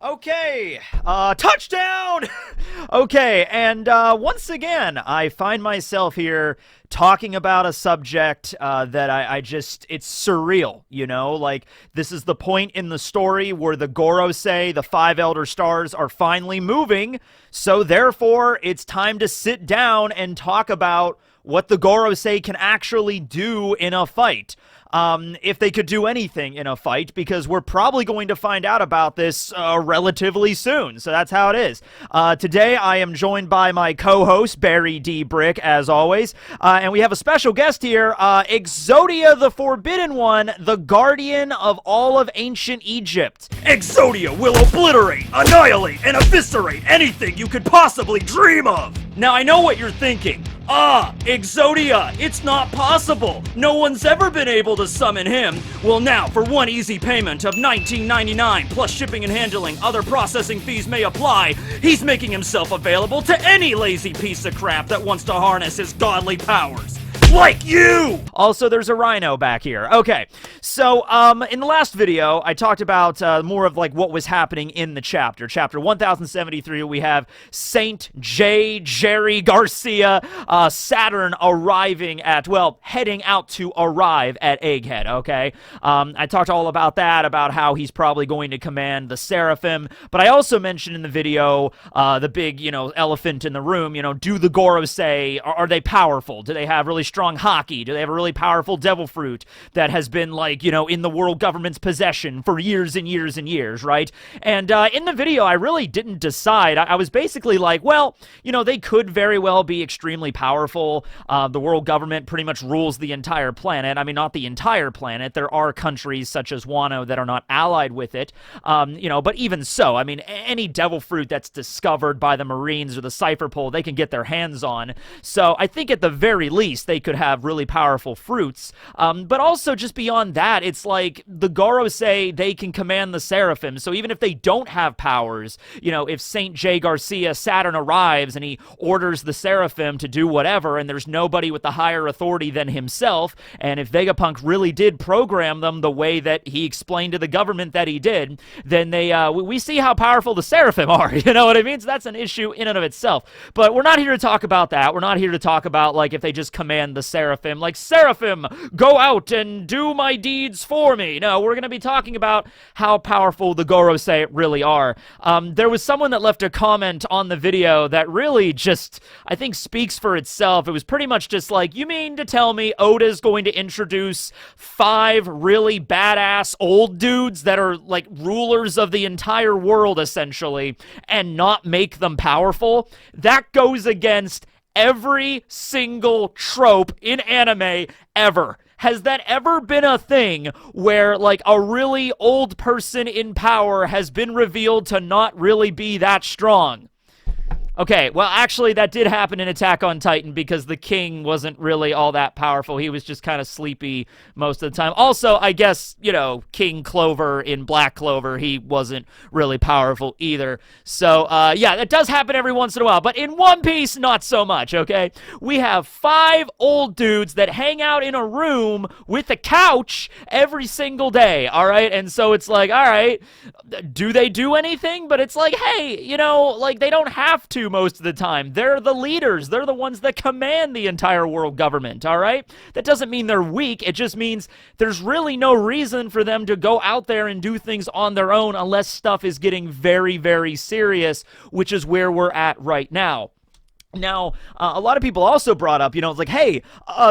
Okay, touchdown! Okay, and once again, I find myself here talking about a subject that I just, it's surreal, you know? Like, this is the point in the story where the Gorosei, the five Elder Stars, are finally moving, so therefore, it's time to sit down and talk about what the Gorosei can actually do in a fight. If they could do anything in a fight, because we're probably going to find out about this relatively soon. So that's how it is. Today, I am joined by my co-host, Barry D. Brick, as always. And we have a special guest here, Exodia the Forbidden One, the guardian of all of ancient Egypt. Exodia will obliterate, annihilate, and eviscerate anything you could possibly dream of! Now I know what you're thinking. Exodia, it's not possible. No one's ever been able to summon him. Well now, for one easy payment of $19.99 plus shipping and handling, other processing fees may apply, he's making himself available to any lazy piece of crap that wants to harness his godly powers. Like you! Also, there's a RHINO back here. Okay, so, in the last video, I talked about, more of, like, what was happening in the chapter. Chapter 1073, we have Saint Jerry Garcia, Saturn arriving at, well, heading out to arrive at Egghead, okay? I talked all about that, about how he's probably going to command the Seraphim, but I also mentioned in the video, the big, elephant in the room, do the Gorosei, are they powerful? Do they have really strong hockey? Do they have a really powerful devil fruit that has been, like, in the world government's possession for years and years and years, right? And in the video, I really didn't decide. I was basically like, well, they could very well be extremely powerful. The world government pretty much rules the entire planet. I mean, not the entire planet. There are countries such as Wano that are not allied with it. But even so, I mean, any devil fruit that's discovered by the Marines or the Cypher Pole, they can get their hands on. So I think at the very least, they could have really powerful fruits. But also just beyond that, it's like the Gorosei, they can command the Seraphim. So even if they don't have powers, if Saint J. Garcia Saturn arrives and he orders the Seraphim to do whatever, and there's nobody with the higher authority than himself, and if Vegapunk really did program them the way that he explained to the government that he did, then we see how powerful the Seraphim are. You know what I mean? So that's an issue in and of itself. But we're not here to talk about that. We're not here to talk about, like, if they just command the Seraphim, like, Seraphim, go out and do my deeds for me. No, we're going to be talking about how powerful the Gorosei really are. There was someone that left a comment on the video that really just, I think, speaks for itself. It was pretty much just like, you mean to tell me Oda's going to introduce 5 really badass old dudes that are, like, rulers of the entire world, essentially, and not make them powerful? That goes against every single trope in anime ever. Has that ever been a thing where, like, a really old person in power has been revealed to not really be that strong? Okay, well, actually, that did happen in Attack on Titan because the king wasn't really all that powerful. He was just kind of sleepy most of the time. Also, I guess, King Clover in Black Clover, he wasn't really powerful either. So, yeah, that does happen every once in a while. But in One Piece, not so much, okay? We have 5 old dudes that hang out in a room with a couch every single day, all right? And so it's like, all right, do they do anything? But it's like, hey, like, they don't have to most of the time. They're the leaders. They're the ones that command the entire world government, all right? That doesn't mean they're weak. It just means there's really no reason for them to go out there and do things on their own unless stuff is getting very, very serious, which is where we're at right now. Now, a lot of people also brought up, it's like, hey,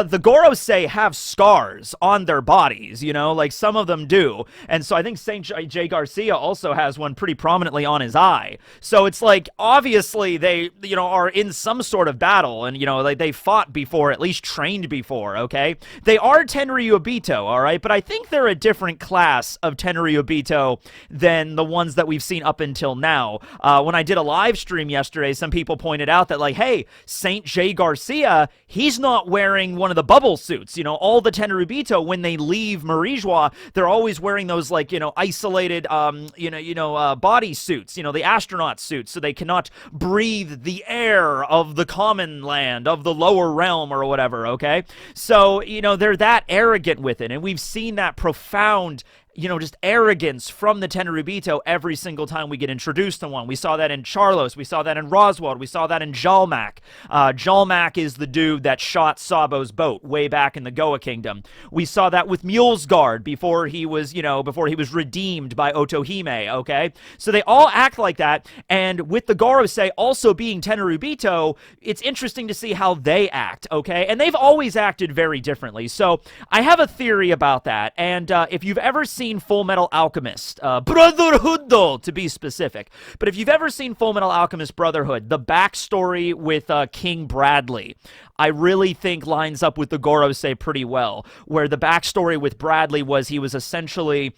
the Gorosei have scars on their bodies, like some of them do. And so I think St. J. Garcia also has one pretty prominently on his eye. So it's like, obviously they, are in some sort of battle and, they fought before, at least trained before, okay? They are Tenryubito, all right? But I think they're a different class of Tenryubito than the ones that we've seen up until now. When I did a live stream yesterday, some people pointed out that, like, hey, Saint J. Garcia, he's not wearing one of the bubble suits. All the Tenryubito, when they leave Marijois, they're always wearing those, like, isolated, body suits, the astronaut suits, so they cannot breathe the air of the common land, of the lower realm or whatever, okay? So, they're that arrogant with it, and we've seen that profound just arrogance from the Tenryubito every single time we get introduced to one. We saw that in Charlos, we saw that in Roswald, we saw that in Jalmak. Jalmak is the dude that shot Sabo's boat way back in the Goa Kingdom. We saw that with Mulesguard before he was, before he was redeemed by Otohime, okay? So they all act like that, and with the Gorosei also being Tenryubito, it's interesting to see how they act, okay? And they've always acted very differently. So I have a theory about that, and if you've ever seen Full Metal Alchemist, Brotherhood though, to be specific, but if you've ever seen Full Metal Alchemist Brotherhood, the backstory with King Bradley, I really think lines up with the Gorosei pretty well, where the backstory with Bradley was he was essentially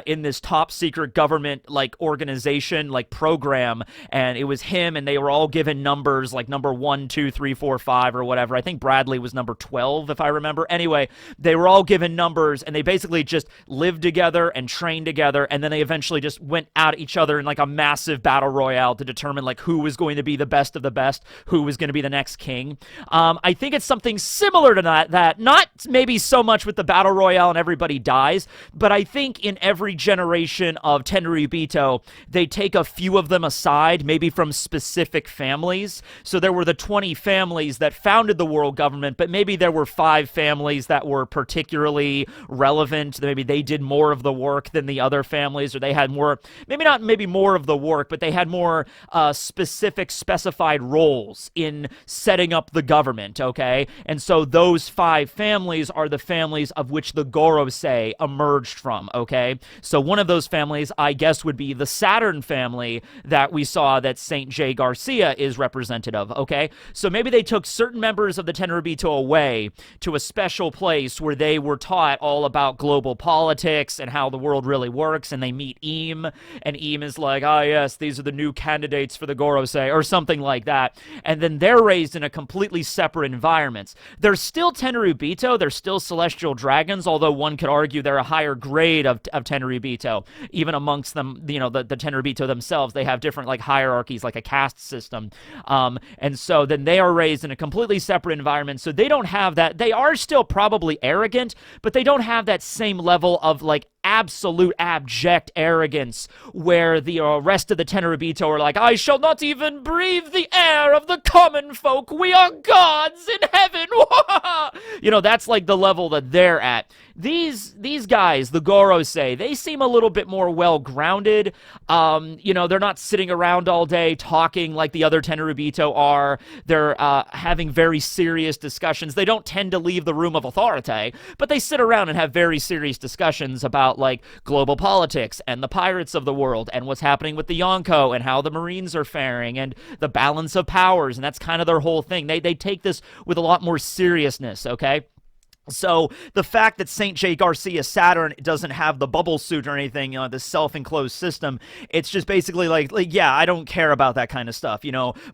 in this top secret government organization program, and it was him, and they were all given numbers like number 1, 2, 3, 4, 5 or whatever. I think Bradley was number 12 if I remember. Anyway, they were all given numbers, and they basically just lived together and trained together, and then they eventually just went at each other in a massive battle royale to determine who was going to be the best of the best, who was going to be the next king. I think it's something similar to that, not maybe so much with the battle royale and everybody dies, but I think in every generation of Tenryubito, they take a few of them aside, maybe from specific families. So there were the 20 families that founded the world government, but maybe there were 5 families that were particularly relevant. Maybe they did more of the work than the other families, or they had more, maybe more of the work, but they had more specific specified roles in setting up the government, okay? And so those 5 families are the families of which the Gorosei emerged from, okay? So one of those families, I guess, would be the Saturn family that we saw that St. J. Garcia is representative of, okay? So maybe they took certain members of the Tenryubito away to a special place where they were taught all about global politics and how the world really works, and they meet Eam, and Eam is like, ah, yes, these are the new candidates for the Gorosei, or something like that. And then they're raised in a completely separate environment. They're still Tenryubito, they're still celestial dragons, although one could argue they're a higher grade of Tenryubito. Even amongst them, the Tenryubito themselves, they have different hierarchies, like a caste system. And so then they are raised in a completely separate environment, so they don't have that. They are still probably arrogant, but they don't have that same level of absolute abject arrogance where the rest of the Tenryubito are like, I shall not even breathe the air of the common folk. We are gods in heaven. That's the level that they're at. These guys, the Gorosei, they seem a little bit more well-grounded. They're not sitting around all day talking like the other Tenryubito are. They're having very serious discussions. They don't tend to leave the room of authority, but they sit around and have very serious discussions about global politics and the pirates of the world and what's happening with the Yonko and how the Marines are faring and the balance of powers, and that's kind of their whole thing. They take this with a lot more seriousness, okay? So the fact that St. J. Garcia Saturn doesn't have the bubble suit or anything, the self-enclosed system, it's just basically yeah, I don't care about that kind of stuff,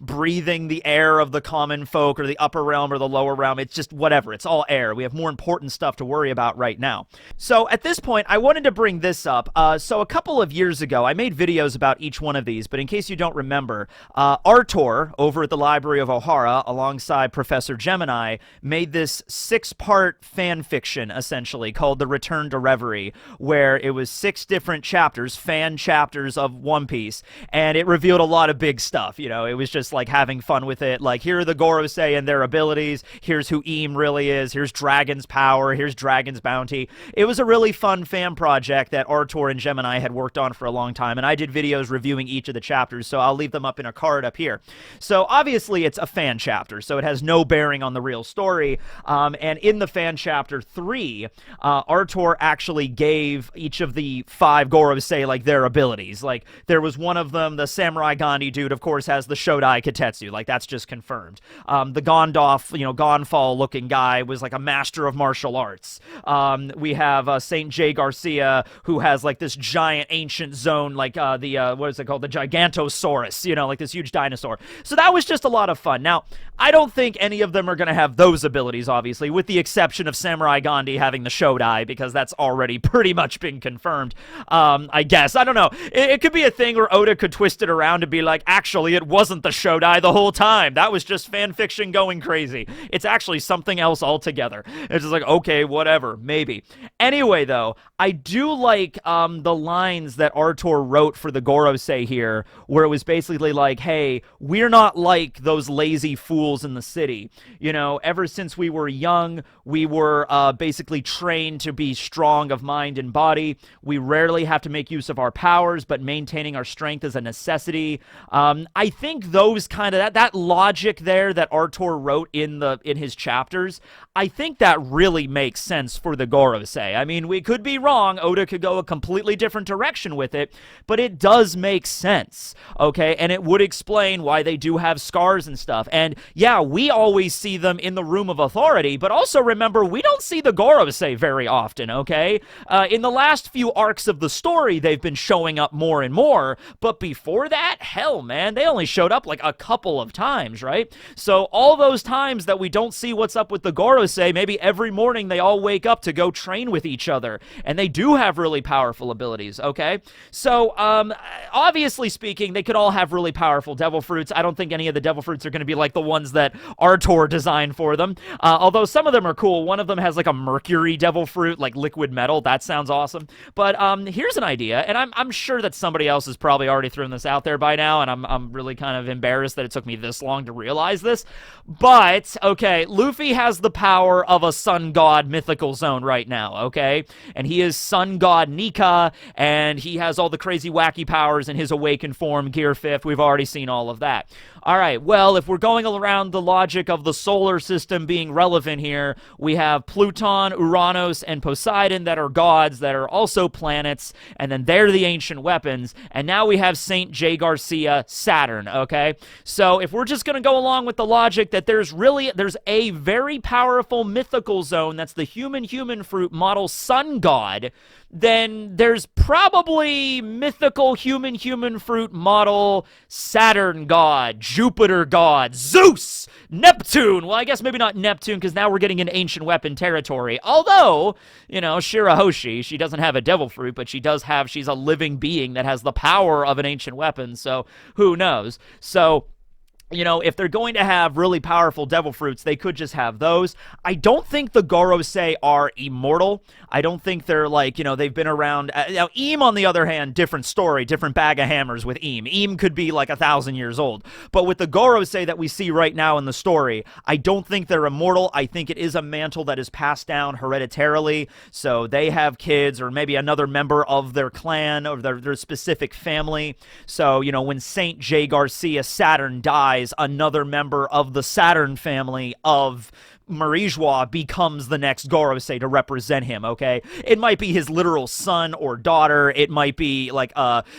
breathing the air of the common folk or the upper realm or the lower realm. It's just whatever. It's all air. We have more important stuff to worry about right now. So at this point, I wanted to bring this up. So a couple of years ago, I made videos about each one of these, but in case you don't remember, Artur over at the Library of O'Hara, alongside Professor Gemini, made this 6-part fan fiction, essentially, called The Return to Reverie, where it was 6 different chapters, fan chapters of One Piece, and it revealed a lot of big stuff. It was just having fun with it. Here are the Gorosei and their abilities. Here's who Eam really is. Here's Dragon's power. Here's Dragon's bounty. It was a really fun fan project that Artur and Gemini had worked on for a long time, and I did videos reviewing each of the chapters, so I'll leave them up in a card up here. So obviously it's a fan chapter, so it has no bearing on the real story, and in the fan chapter 3, Artur actually gave each of the 5 Gorosei their abilities. There was one of them, the Samurai Gandhi dude, of course, has the Shodai Katetsu. That's just confirmed. The Gondoff, Gonfall looking guy was a master of martial arts. We have St. J. Garcia, who has this giant ancient zone, what is it called? The Gigantosaurus, this huge dinosaur. So that was just a lot of fun. Now, I don't think any of them are going to have those abilities, obviously, with the exception mention of Samurai Gandhi having the Shodai, because that's already pretty much been confirmed, I guess. I don't know. It could be a thing where Oda could twist it around and be like, actually, it wasn't the Shodai the whole time. That was just fan fiction going crazy. It's actually something else altogether. It's just like, okay, whatever, maybe. Anyway, though, I do like the lines that Artor wrote for the Gorosei here, where it was basically like, hey, we're not like those lazy fools in the city. You know, ever since we were young, we were basically trained to be strong of mind and body. We rarely have to make use of our powers, but maintaining our strength is a necessity. I think those kind of, that logic there that Artor wrote in his chapters, I think that really makes sense for the Gorosei. I mean, we could be wrong. Oda could go a completely different direction with it, but it does make sense, okay? And it would explain why they do have scars and stuff. And yeah, we always see them in the Room of Authority, but also remember, we don't see the Gorosei very often, okay? In the last few arcs of the story, they've been showing up more and more, but before that, hell, man, they only showed up like a couple of times, right? So all those times that we don't see what's up with the Gorosei, maybe every morning they all wake up to go train with each other, and they do have really powerful abilities, okay? So, obviously speaking, they could all have really powerful devil fruits. I don't think any of the devil fruits are going to be like the ones that Artor designed for them, although some of them are cool. One of them has like a mercury devil fruit, like liquid metal. That sounds awesome. But here's an idea, and I'm sure that somebody else has probably already thrown this out there by now, and I'm really kind of embarrassed that it took me this long to realize this. But, okay, Luffy has the power of a sun god mythical zone right now, okay? And he is sun god Nika, and he has all the crazy wacky powers in his awakened form, Gear 5th. We've already seen all of that. All right, well, if we're going around the logic of the solar system being relevant here, we have Pluton, Uranus, and Poseidon that are gods that are also planets, and then they're the ancient weapons, and now we have Saint J. Garcia, Saturn, okay? So if we're just going to go along with the logic that there's a very powerful mythical zone that's the human fruit model sun god, then there's probably mythical human fruit model Saturn god, Jupiter god, Zeus, Neptune. Well, I guess maybe not Neptune, because now we're getting in ancient weapon territory. Although, you know, Shirahoshi, she doesn't have a devil fruit, but she's a living being that has the power of an ancient weapon, so who knows? So, you know, if they're going to have really powerful devil fruits, they could just have those. I don't think the Gorosei are immortal. I don't think they're like, you know, they've been around. Now, Eam, on the other hand, different story, different bag of hammers with Eam. Eam could be like 1,000 years old. But with the Gorosei that we see right now in the story, I don't think they're immortal. I think it is a mantle that is passed down hereditarily. So they have kids, or maybe another member of their clan or their specific family. So, you know, when Saint J. Garcia Saturn dies, another member of the Saturn family of Marijois becomes the next Gorosei to represent him, okay? It might be his literal son or daughter. It might be like,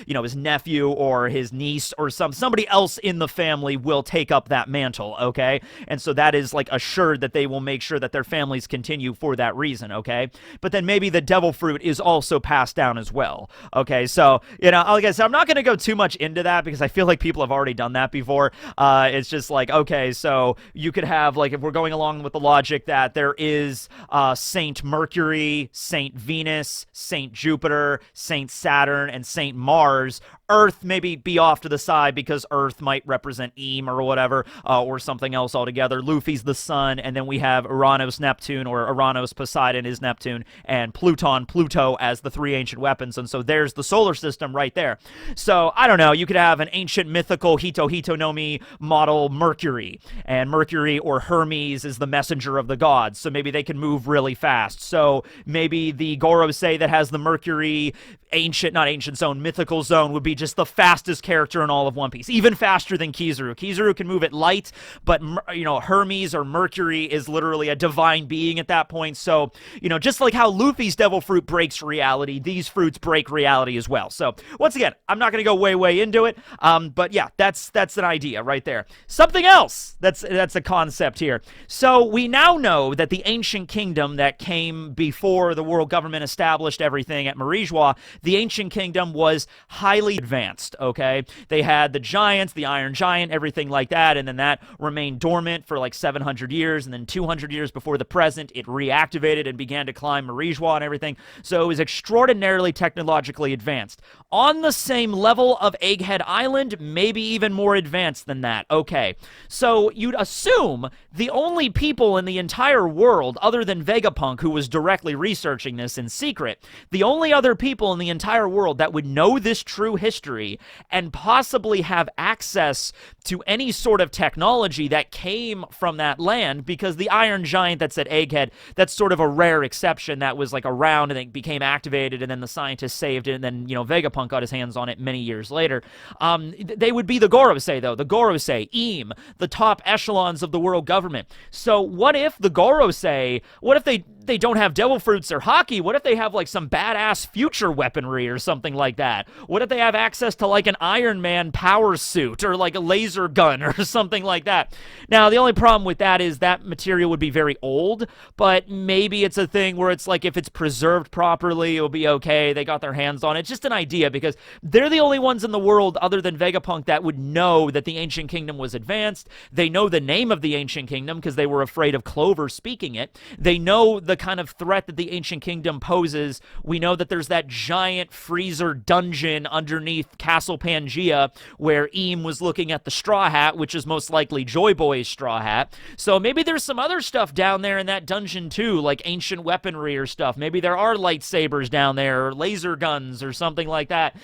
you know, his nephew or his niece or somebody else in the family will take up that mantle, okay? And so that is like assured that they will make sure that their families continue for that reason, okay? But then maybe the devil fruit is also passed down as well, okay? So, you know, like I said, I'm not going to go too much into that because I feel like people have already done that before. It's just like, okay, so you could have, like, if we're going along with the logic that there is Saint Mercury, Saint Venus, Saint Jupiter, Saint Saturn, and Saint Mars. Earth maybe be off to the side because Earth might represent Eam or whatever, or something else altogether. Luffy's the sun, and then we have Uranus, Neptune, or Uranus, Poseidon is Neptune, and Pluton, Pluto as the three ancient weapons, and so there's the solar system right there. So, I don't know, you could have an ancient mythical Hito no Mi model Mercury, and Mercury or Hermes is the messenger of the gods, so maybe they can move really fast. So maybe the Gorosei that has the Mercury mythical zone would be just the fastest character in all of One Piece, even faster than Kizaru. Kizaru can move at light, but, you know, Hermes or Mercury is literally a divine being at that point. So, you know, just like how Luffy's devil fruit breaks reality, these fruits break reality as well. So, once again, I'm not going to go way into it, but yeah, that's an idea right there. Something else that's a concept here. So, we now know that the ancient kingdom that came before the world government established everything at Marijois, the ancient kingdom was highly advanced, okay? They had the giants, the Iron Giant, everything like that, and then that remained dormant for like 700 years, and then 200 years before the present, it reactivated and began to climb Marijois and everything. So it was extraordinarily technologically advanced. On the same level of Egghead Island, maybe even more advanced than that. Okay, so you'd assume the only people in the entire world, other than Vegapunk, who was directly researching this in secret, the only other people in the entire world that would know this true history and possibly have access to any sort of technology that came from that land, because the Iron Giant that's at Egghead, that's sort of a rare exception that was like around and it became activated, and then the scientists saved it, and then, you know, Vegapunk got his hands on it many years later. They would be the Gorosei, though. The Gorosei, Eam, the top echelons of the world government. So what if the Gorosei, what if they don't have devil fruits or hockey? What if they have like some badass future weaponry or something like that? What if they have access to like an Iron Man power suit or like a laser gun or something like that? Now, the only problem with that is that material would be very old, but maybe it's a thing where it's like if it's preserved properly, it'll be okay. They got their hands on it. It's just an idea, because they're the only ones in the world other than Vegapunk that would know that the Ancient Kingdom was advanced. They know the name of the Ancient Kingdom because they were afraid of Clover speaking it. They know the kind of threat that the Ancient Kingdom poses. We know that there's that giant freezer dungeon underneath Castle Pangea where Eam was looking at the straw hat, which is most likely Joy Boy's straw hat. So maybe there's some other stuff down there in that dungeon too, like ancient weaponry or stuff. Maybe there are lightsabers down there, or laser guns or something like that.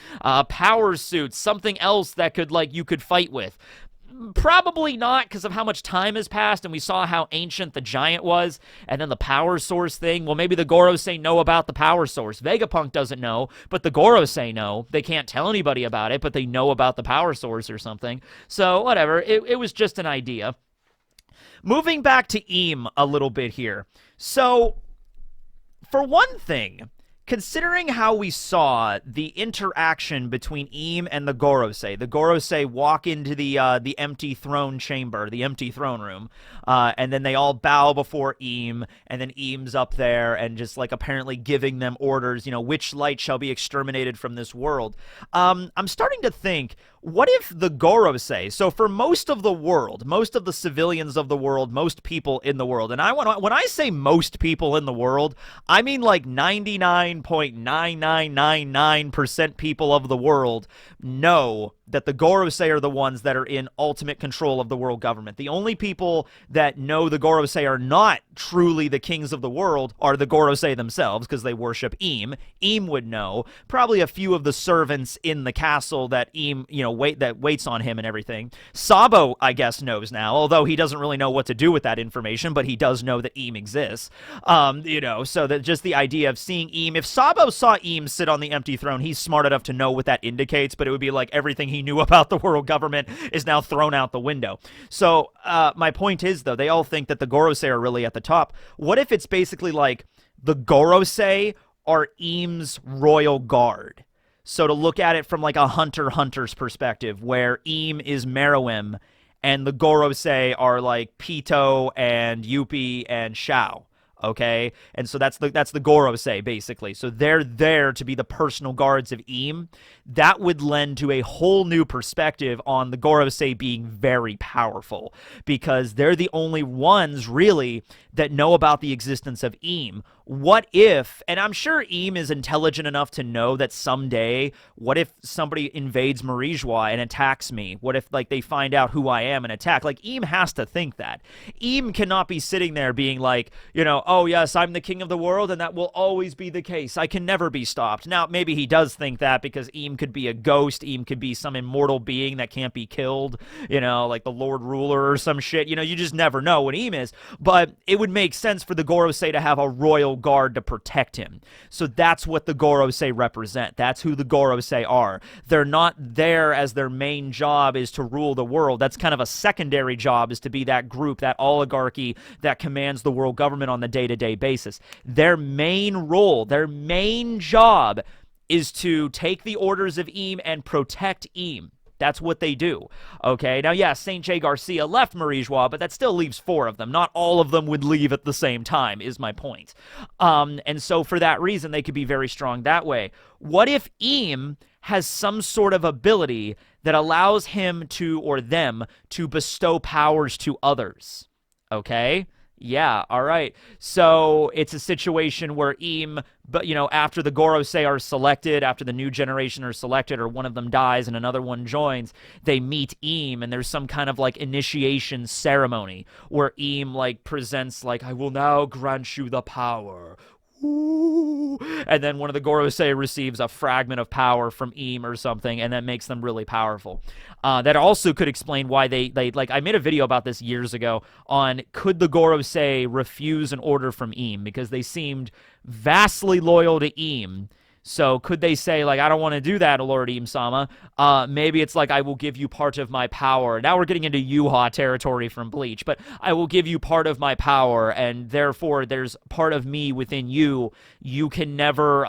Power suits, something else that could, like, you could fight with. Probably not, because of how much time has passed, and we saw how ancient the giant was, and then the power source thing. Well, maybe the Gorosei know about the power source. Vegapunk doesn't know, but the Gorosei know. They can't tell anybody about it, but they know about the power source or something. So, whatever. It was just an idea. Moving back to Eam a little bit here. So, for one thing, considering how we saw the interaction between Eam and the Gorosei walk into the empty throne chamber, the empty throne room, and then they all bow before Eam, and then Eam's up there and just like apparently giving them orders, you know, which light shall be exterminated from this world. I'm starting to think, what if the Gorosei, so for most of the world, most of the civilians of the world, most people in the world, and when I say most people in the world, I mean like 99.9999% people of the world know that the Gorosei are the ones that are in ultimate control of the world government. The only people that know the Gorosei are not truly the kings of the world are the Gorosei themselves, because they worship Eam. Eam would know. Probably a few of the servants in the castle that Eam, you know, waits on him and everything. Sabo, I guess, knows now, although he doesn't really know what to do with that information, but he does know that Eam exists. You know, so that just the idea of seeing Eam, if Sabo saw Eam sit on the empty throne, he's smart enough to know what that indicates, but it would be like everything he knew about the world government is now thrown out the window. So my point is, though, they all think that the Gorosei are really at the top. What if it's basically like the Gorosei are Eam's royal guard? So to look at it from like a hunter's perspective, where Eam is Meruem and the Gorosei are like Pito and Yuppie and Shao. Okay, and so that's the Gorosei, basically. So they're there to be the personal guards of Eam. That would lend to a whole new perspective on the Gorosei being very powerful, because they're the only ones, really, that know about the existence of Eam. What if, and I'm sure Eam is intelligent enough to know that someday, what if somebody invades Marijois and attacks me? What if, like, they find out who I am and attack? Like, Eam has to think that. Eam cannot be sitting there being like, you know, oh, yes, I'm the king of the world, and that will always be the case. I can never be stopped. Now, maybe he does think that, because Eam could be a ghost. Eam could be some immortal being that can't be killed, you know, like the Lord Ruler or some shit. You know, you just never know what Eam is. But it would make sense for the Gorosei to have a royal guard to protect him. So that's what the Gorosei represent. That's who the Gorosei are. They're not there as their main job is to rule the world. That's kind of a secondary job, is to be that group, that oligarchy that commands the world government on the day-to-day basis. Their main role, their main job is to take the orders of Eam and protect Eam. That's what they do. Okay, now, yeah, St. J. Garcia left Marijois, but that still leaves 4 of them. Not all of them would leave at the same time, is my point. And so for that reason, they could be very strong that way. What if Eam has some sort of ability that allows him to, or them, to bestow powers to others. Okay? Yeah, all right. So it's a situation where but after the Gorosei are selected, after the new generation are selected, or one of them dies and another one joins, they meet and there's some kind of like initiation ceremony where like presents like, I will now grant you the power. Ooh. And then one of the Gorosei receives a fragment of power from or something, and that makes them really powerful. That also could explain why they like, I made a video about this years ago on could the Gorosei refuse an order from because they seemed vastly loyal to So could they say, like, I don't want to do that, Lord Sama. Maybe it's like, I will give you part of my power. Now we're getting into Yuha territory from Bleach, but I will give you part of my power, and therefore there's part of me within you. You can never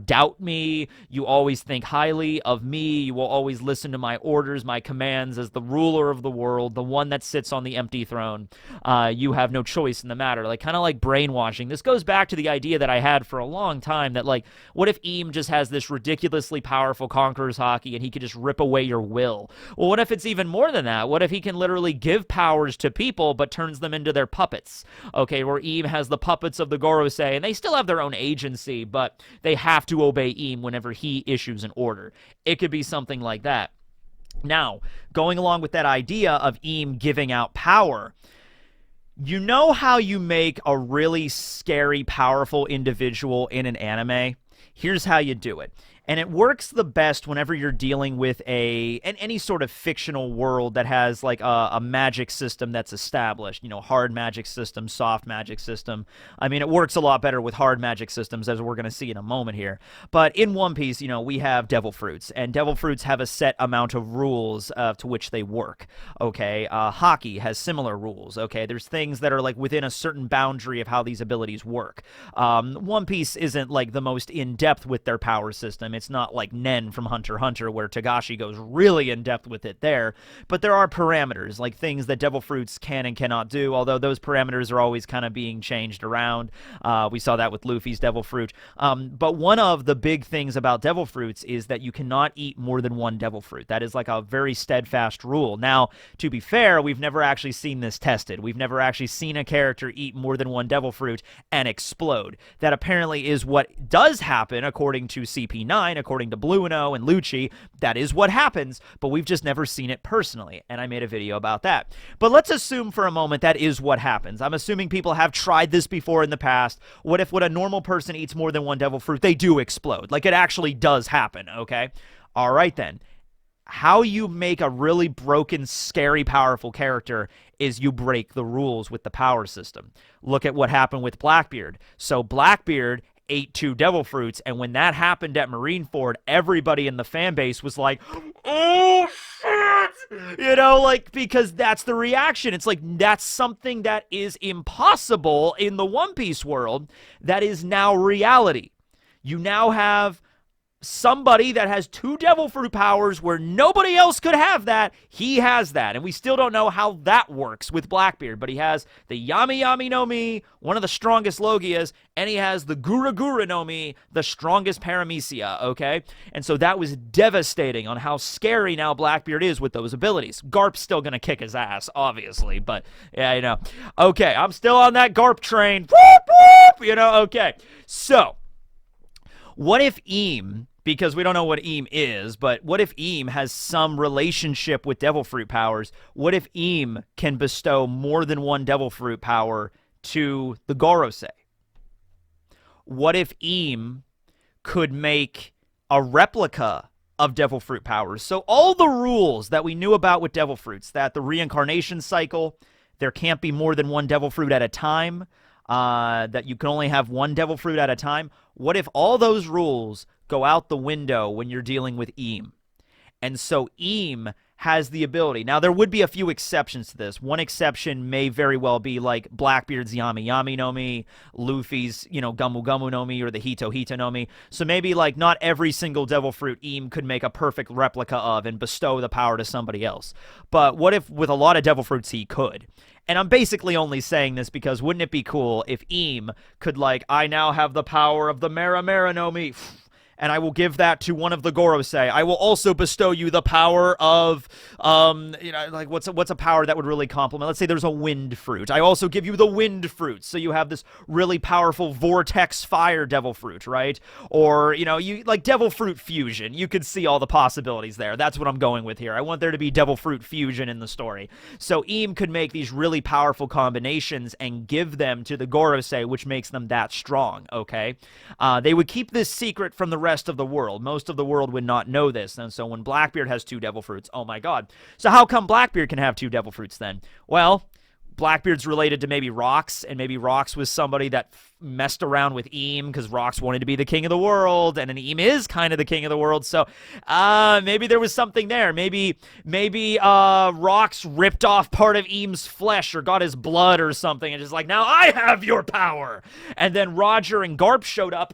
doubt me. You always think highly of me. You will always listen to my orders, my commands as the ruler of the world, the one that sits on the empty throne. You have no choice in the matter. Like, kind of like brainwashing. This goes back to the idea that I had for a long time that, like, what if just has this ridiculously powerful Conqueror's Haki and he could just rip away your will? Well, what if it's even more than that? What if he can literally give powers to people but turns them into their puppets? Okay, where has the puppets of the Gorosei, and they still have their own agency, but they have to obey whenever he issues an order. It could be something like that. Now, going along with that idea of giving out power, you know how you make a really scary, powerful individual in an anime? Here's how you do it. And it works the best whenever you're dealing with any sort of fictional world that has like a magic system that's established. Hard magic system, soft magic system. I mean, it works a lot better with hard magic systems, as we're going to see in a moment here. But in One Piece, we have devil fruits, and devil fruits have a set amount of rules to which they work. Okay, Haki has similar rules. Okay, there's things that are like within a certain boundary of how these abilities work. One Piece isn't like the most in-depth with their power system. It's not like Nen from Hunter x Hunter, where Togashi goes really in-depth with it there. But there are parameters, like things that devil fruits can and cannot do, although those parameters are always kind of being changed around. We saw that with Luffy's devil fruit. But one of the big things about devil fruits is that you cannot eat more than one devil fruit. That is like a very steadfast rule. Now, to be fair, we've never actually seen this tested. We've never actually seen a character eat more than one devil fruit and explode. That apparently is what does happen, according to CP9, according to Blueno and Lucci. That is what happens, but we've just never seen it personally, and I made a video about that. But let's assume for a moment that is what happens. I'm assuming people have tried this before in the past. What if when a normal person eats more than one devil fruit, they do explode? Like, it actually does happen, okay? All right, then. How you make a really broken, scary, powerful character is you break the rules with the power system. Look at what happened with Blackbeard. So Blackbeard ate 2 devil fruits, and when that happened at Marineford, everybody in the fan base was like, oh shit, like, because that's the reaction. It's like, that's something that is impossible in the One Piece world that is now reality. You now have somebody that has 2 devil fruit powers where nobody else could have that. He has that, and we still don't know how that works with Blackbeard, but he has the Yami Yami no Mi, one of the strongest Logias, and he has the Gura Gura no Mi, the strongest Paramecia, okay? And so that was devastating on how scary now Blackbeard is with those abilities. Garp's still gonna kick his ass, obviously, but yeah, Okay, I'm still on that Garp train. Whoop, whoop, okay. So, what if because we don't know what is, but what if has some relationship with devil fruit powers? What if can bestow more than one devil fruit power to the Gorosei? What if could make a replica of devil fruit powers? So all the rules that we knew about with devil fruits, that the reincarnation cycle, there can't be more than one devil fruit at a time, that you can only have one devil fruit at a time. What if all those rules go out the window when you're dealing with And so has the ability. Now, there would be a few exceptions to this. One exception may very well be like Blackbeard's Yami Yami no Mi, Luffy's, Gumu Gumu no Mi, or the Hito Hito no Mi. So maybe like not every single devil fruit could make a perfect replica of and bestow the power to somebody else. But what if with a lot of devil fruits he could? And I'm basically only saying this because wouldn't it be cool if could like, I now have the power of the Mera Mera no Mi, and I will give that to one of the Gorosei. I will also bestow you the power of, like what's a power that would really complement? Let's say there's a wind fruit. I also give you the wind fruit, so you have this really powerful vortex fire devil fruit, right? Or, you like devil fruit fusion. You could see all the possibilities there. That's what I'm going with here. I want there to be devil fruit fusion in the story. So Eam could make these really powerful combinations and give them to the Gorosei, which makes them that strong, okay? They would keep this secret from the rest of the world. Most of the world would not know this, and so when Blackbeard has 2 devil fruits, oh my god. So how come Blackbeard can have 2 devil fruits then? Well, Blackbeard's related to maybe Rox, and maybe Rox was somebody that messed around with Eam because Rox wanted to be the king of the world, and then Eam is kind of the king of the world, so maybe there was something there. Maybe Rox ripped off part of Eam's flesh or got his blood or something, and just like, now I have your power! And then Roger and Garp showed up,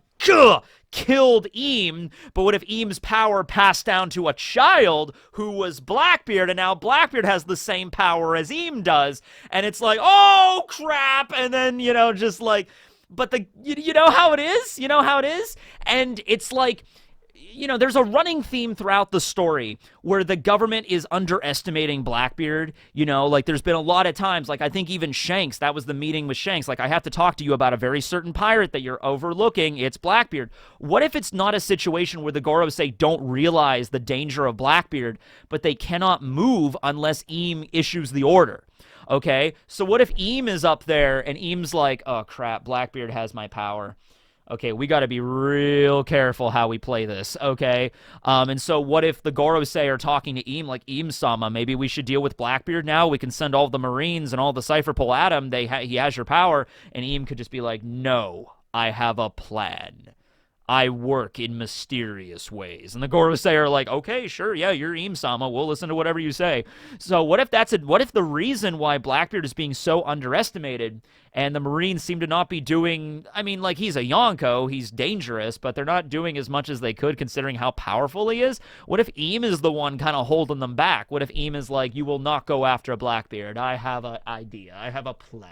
killed Eam, but what if Eam's power passed down to a child who was Blackbeard, and now Blackbeard has the same power as Eam does, and it's like, oh crap, and then, just like, but you know how it is? You know how it is? And it's like, there's a running theme throughout the story where the government is underestimating Blackbeard. Like there's been a lot of times, like I think even Shanks, that was the meeting with Shanks. Like, I have to talk to you about a very certain pirate that you're overlooking. It's Blackbeard. What if it's not a situation where the Gorosei don't realize the danger of Blackbeard, but they cannot move unless Eam issues the order? Okay, so what if Eam is up there and Eam's like, oh crap, Blackbeard has my power. Okay, we got to be real careful how we play this, okay? And so what if the Gorosei are talking to Eam like, Eam-sama, maybe we should deal with Blackbeard now? We can send all the Marines and all the Cypher pull at him. He has your power. And Eam could just be like, no, I have a plan. I work in mysterious ways. And the Gorosei are like, okay, sure, yeah, you're Eam-sama. We'll listen to whatever you say. So what if the reason why Blackbeard is being so underestimated and the Marines seem to not be doing, like he's a Yonko, he's dangerous, but they're not doing as much as they could considering how powerful he is? What if Eam is the one kind of holding them back? What if Eam is like, you will not go after Blackbeard. I have an idea. I have a plan.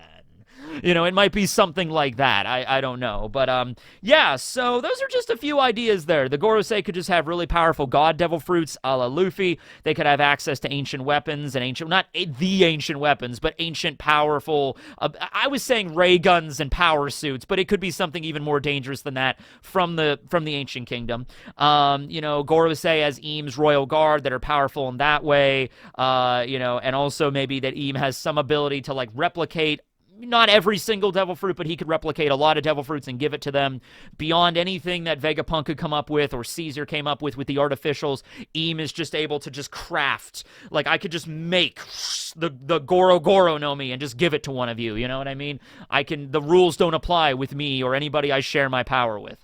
It might be something like that. I don't know. But, yeah, so those are just a few ideas there. The Gorosei could just have really powerful god devil fruits a la Luffy. They could have access to ancient weapons and not the ancient weapons, but ancient powerful, I was saying ray guns and power suits, but it could be something even more dangerous than that from the ancient kingdom. Gorosei has Eam's royal guard that are powerful in that way, and also maybe that Eam has some ability to, like, replicate not every single devil fruit, but he could replicate a lot of devil fruits and give it to them beyond anything that Vegapunk could come up with or Caesar came up with the artificials. Eam is just able to just craft. Like, I could just make the Goro no Mi and just give it to one of you. You know what I mean? The rules don't apply with me or anybody I share my power with.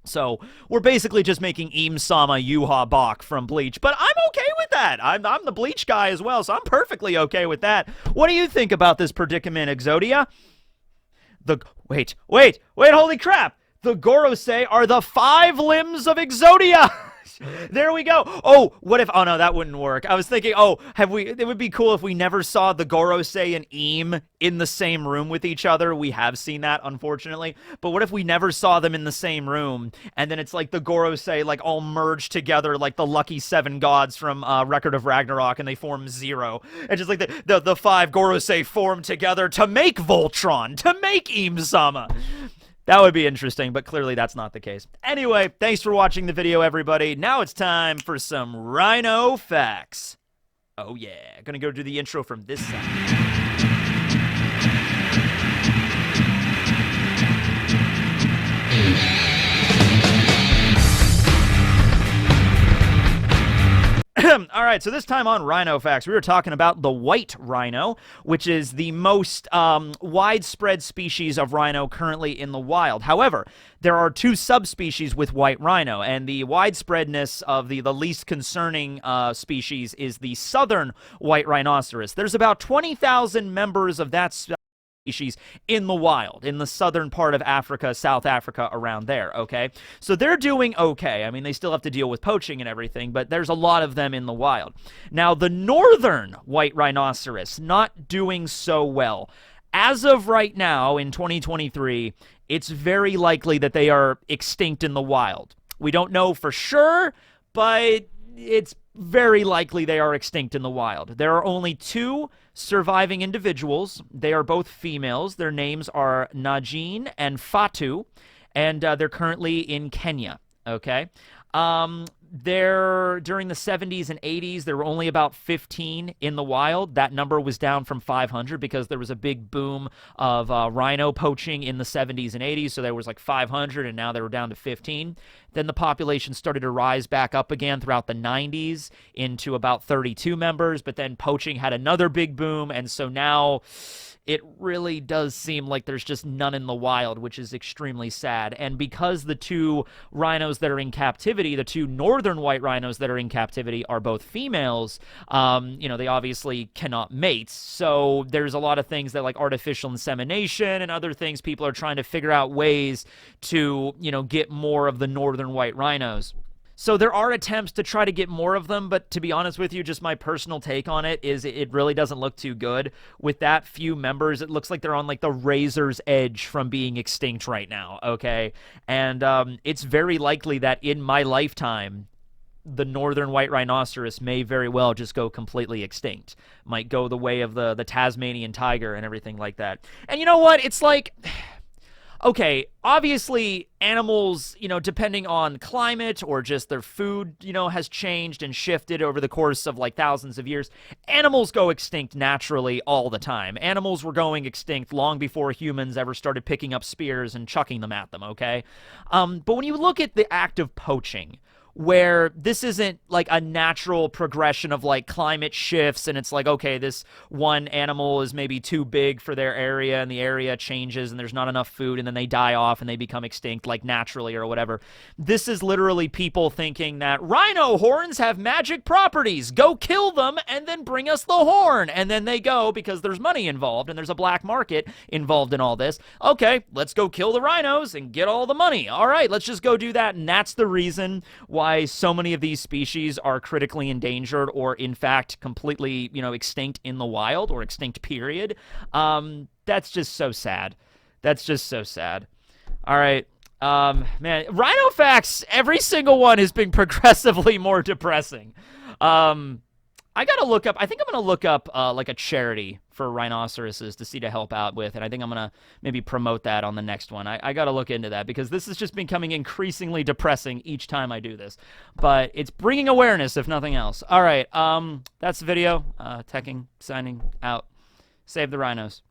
So, we're basically just making Eam-sama Yuha Bach from Bleach, but I'm okay with that. I'm the Bleach guy as well, so I'm perfectly okay with that. What do you think about this predicament, Exodia? Wait, holy crap! The Gorosei are the 5 limbs of Exodia! There we go. Oh, what if... Oh, no, that wouldn't work. I was thinking, it would be cool if we never saw the Gorosei and Eam in the same room with each other. We have seen that, unfortunately. But what if we never saw them in the same room, and then it's like the Gorosei, like, all merged together like the lucky 7 gods from Record of Ragnarok, and they form Zero. And just like the 5 Gorosei form together to make Voltron, to make Eam-sama. That would be interesting, but clearly that's not the case. Anyway, thanks for watching the video, everybody. Now it's time for some RHINO facts. Oh yeah, gonna go do the intro from this side. All right, so this time on RHINO Facts, we were talking about the white rhino, which is the most widespread species of rhino currently in the wild. However, there are 2 subspecies with white rhino, and the widespreadness of the least concerning species is the southern white rhinoceros. There's about 20,000 members of that species in the wild, in the southern part of Africa, South Africa, around there, okay? So they're doing okay. I mean, they still have to deal with poaching and everything, but there's a lot of them in the wild. Now, the northern white rhinoceros, not doing so well. As of right now, in 2023, it's very likely that they are extinct in the wild. We don't know for sure, but it's very likely they are extinct in the wild. There are only 2 surviving individuals. They are both females. Their names are Najin and Fatu, and they're currently in Kenya, okay? During the 70s and 80s, there were only about 15 in the wild. That number was down from 500 because there was a big boom of rhino poaching in the 70s and 80s, so there was like 500, and now they were down to 15. Then the population started to rise back up again throughout the 90s into about 32 members, but then poaching had another big boom, and so now it really does seem like there's just none in the wild, which is extremely sad. And because the 2 rhinos that are in captivity, the 2 northern white rhinos that are in captivity, are both females, they obviously cannot mate. So there's a lot of things that, like artificial insemination and other things, people are trying to figure out ways to, get more of the northern white rhinos. So there are attempts to try to get more of them, but to be honest with you, just my personal take on it is it really doesn't look too good. With that few members, it looks like they're on like the razor's edge from being extinct right now, okay? And it's very likely that in my lifetime, the northern white rhinoceros may very well just go completely extinct. Might go the way of the Tasmanian tiger and everything like that. And you know what? It's like, okay, obviously animals, depending on climate or just their food, has changed and shifted over the course of like thousands of years. Animals go extinct naturally all the time. Animals were going extinct long before humans ever started picking up spears and chucking them at them, okay? But when you look at the act of poaching, where this isn't like a natural progression of like climate shifts and it's like, okay, this one animal is maybe too big for their area and the area changes and there's not enough food and then they die off and they become extinct like naturally or whatever. This is literally people thinking that rhino horns have magic properties. Go kill them and then bring us the horn. And then they go, because there's money involved and there's a black market involved in all this. Okay, let's go kill the rhinos and get all the money. All right, let's just go do that. And that's the reason why so many of these species are critically endangered or in fact completely, extinct in the wild or extinct period. That's just so sad. That's just so sad. All right. Man, rhino facts, every single one has been progressively more depressing. I gotta look up, I think I'm gonna look up like a charity for rhinoceroses to see to help out with, and I think I'm gonna maybe promote that on the next one. I gotta look into that because this is just becoming increasingly depressing each time I do this. But it's bringing awareness, if nothing else. All right, that's the video. Teching, signing out. Save the rhinos.